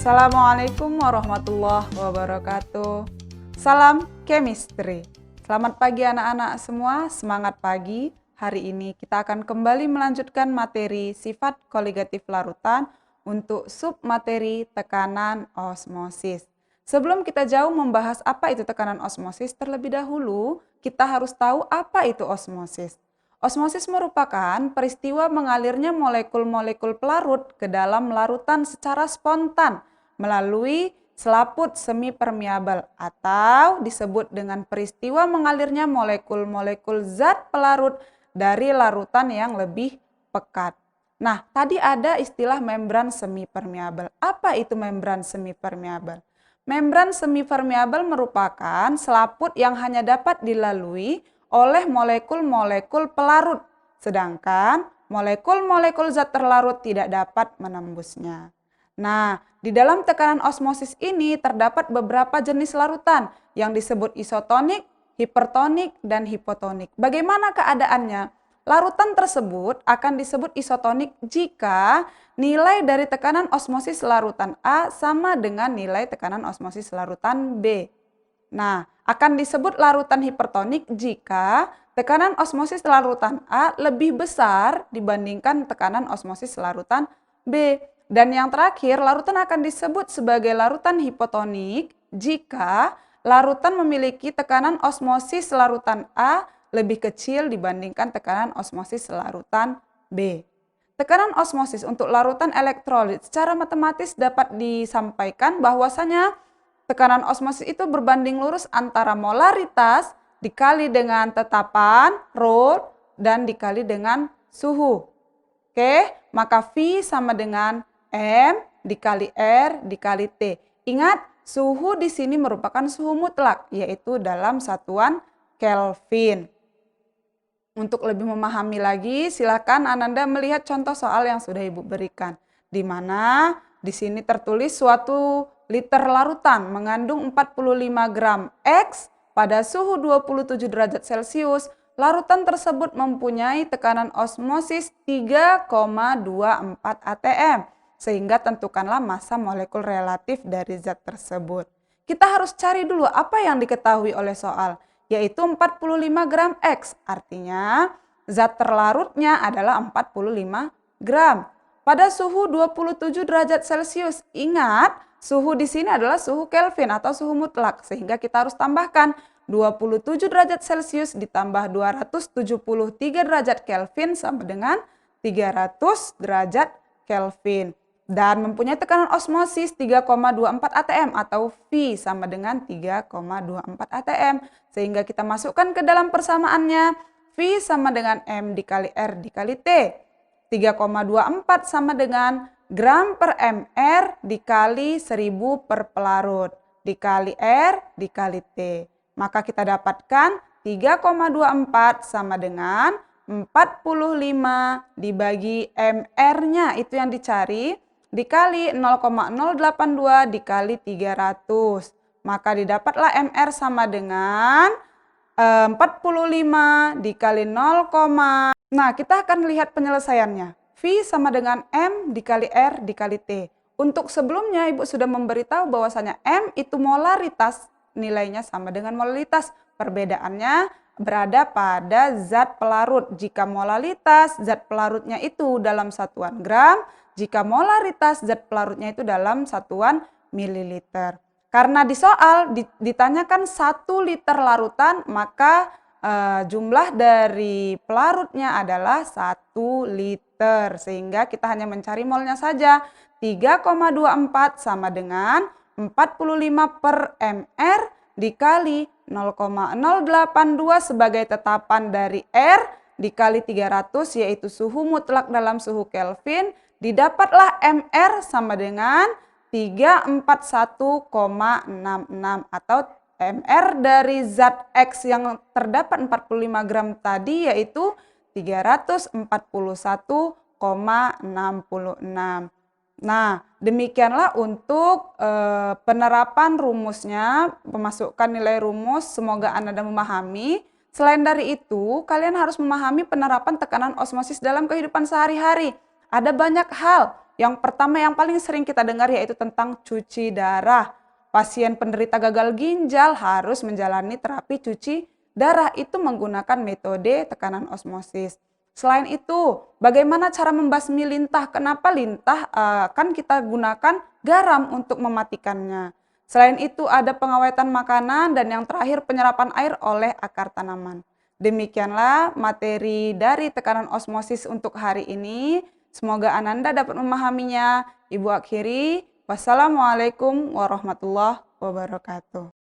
Assalamualaikum warahmatullahi wabarakatuh. Salam chemistry. Selamat pagi anak-anak semua, semangat pagi. Hari ini kita akan kembali melanjutkan materi sifat koligatif larutan untuk submateri tekanan osmosis. Sebelum kita jauh membahas apa itu tekanan osmosis, terlebih dahulu kita harus tahu apa itu osmosis. Osmosis merupakan peristiwa mengalirnya molekul-molekul pelarut ke dalam larutan secara spontan melalui selaput semi permeabel atau disebut dengan peristiwa mengalirnya molekul-molekul zat pelarut dari larutan yang lebih pekat. Nah, tadi ada istilah membran semi permeabel. Apa itu membran semi permeabel? Membran semi permeabel merupakan selaput yang hanya dapat dilalui oleh molekul-molekul pelarut, sedangkan molekul-molekul zat terlarut tidak dapat menembusnya. Nah, di dalam tekanan osmosis ini terdapat beberapa jenis larutan yang disebut isotonik, hipertonik, dan hipotonik. Bagaimana keadaannya? Larutan tersebut akan disebut isotonik jika nilai dari tekanan osmosis larutan A sama dengan nilai tekanan osmosis larutan B. Nah, akan disebut larutan hipertonik jika tekanan osmosis larutan A lebih besar dibandingkan tekanan osmosis larutan B. Dan yang terakhir, larutan akan disebut sebagai larutan hipotonik jika larutan memiliki tekanan osmosis larutan A lebih kecil dibandingkan tekanan osmosis larutan B. Tekanan osmosis untuk larutan elektrolit secara matematis dapat disampaikan bahwasanya tekanan osmosis itu berbanding lurus antara molaritas dikali dengan tetapan ρ dan dikali dengan suhu. Oke, maka V sama dengan M dikali R dikali T. Ingat, suhu di sini merupakan suhu mutlak, yaitu dalam satuan Kelvin. Untuk lebih memahami lagi, silakan Ananda melihat contoh soal yang sudah Ibu berikan, di mana di sini tertulis suatu liter larutan mengandung 45 gram X pada suhu 27 derajat Celcius. Larutan tersebut mempunyai tekanan osmosis 3,24 atm, sehingga tentukanlah massa molekul relatif dari zat tersebut. Kita harus cari dulu apa yang diketahui oleh soal, yaitu 45 gram X, artinya zat terlarutnya adalah 45 gram. Pada suhu 27 derajat Celcius, ingat suhu di sini adalah suhu Kelvin atau suhu mutlak, sehingga kita harus tambahkan 27 derajat Celcius ditambah 273 derajat Kelvin sama dengan 300 derajat Kelvin. Dan mempunyai tekanan osmosis 3,24 atm atau V sama dengan 3,24 atm. Sehingga kita masukkan ke dalam persamaannya, V sama dengan M dikali R dikali T. 3,24 sama dengan gram per mR dikali 1000 per pelarut dikali R dikali T. Maka kita dapatkan 3,24 sama dengan 45 dibagi mR-nya, itu yang dicari, dikali 0,082 dikali 300. Maka didapatlah mR sama dengan 45 dikali 0, nah kita akan lihat penyelesaiannya. V sama dengan M dikali R dikali T. Untuk sebelumnya Ibu sudah memberitahu bahwasanya M itu molaritas, nilainya sama dengan molalitas. Perbedaannya berada pada zat pelarut. Jika molalitas zat pelarutnya itu dalam satuan gram, jika molaritas zat pelarutnya itu dalam satuan mililiter. Karena di soal ditanyakan 1 liter larutan, maka jumlah dari pelarutnya adalah 1 liter. Sehingga kita hanya mencari molnya saja. 3,24 sama dengan 45 per mR dikali 0,082 sebagai tetapan dari R dikali 300, yaitu suhu mutlak dalam suhu Kelvin. Didapatlah mR sama dengan 341,66 atau mR dari zat X yang terdapat 45 gram tadi yaitu 341,66. Nah, demikianlah untuk penerapan rumusnya, memasukkan nilai rumus, semoga Anda memahami. Selain dari itu, kalian harus memahami penerapan tekanan osmosis dalam kehidupan sehari-hari. Ada banyak hal Yang pertama yang paling sering kita dengar yaitu tentang cuci darah. Pasien penderita gagal ginjal harus menjalani terapi cuci darah itu menggunakan metode tekanan osmosis. Selain itu, bagaimana cara membasmi lintah? Kenapa lintah kan kita gunakan garam untuk mematikannya? Selain itu ada pengawetan makanan dan yang terakhir penyerapan air oleh akar tanaman. Demikianlah materi dari tekanan osmosis untuk hari ini. Semoga Ananda dapat memahaminya. Ibu akhiri, wassalamualaikum warahmatullahi wabarakatuh.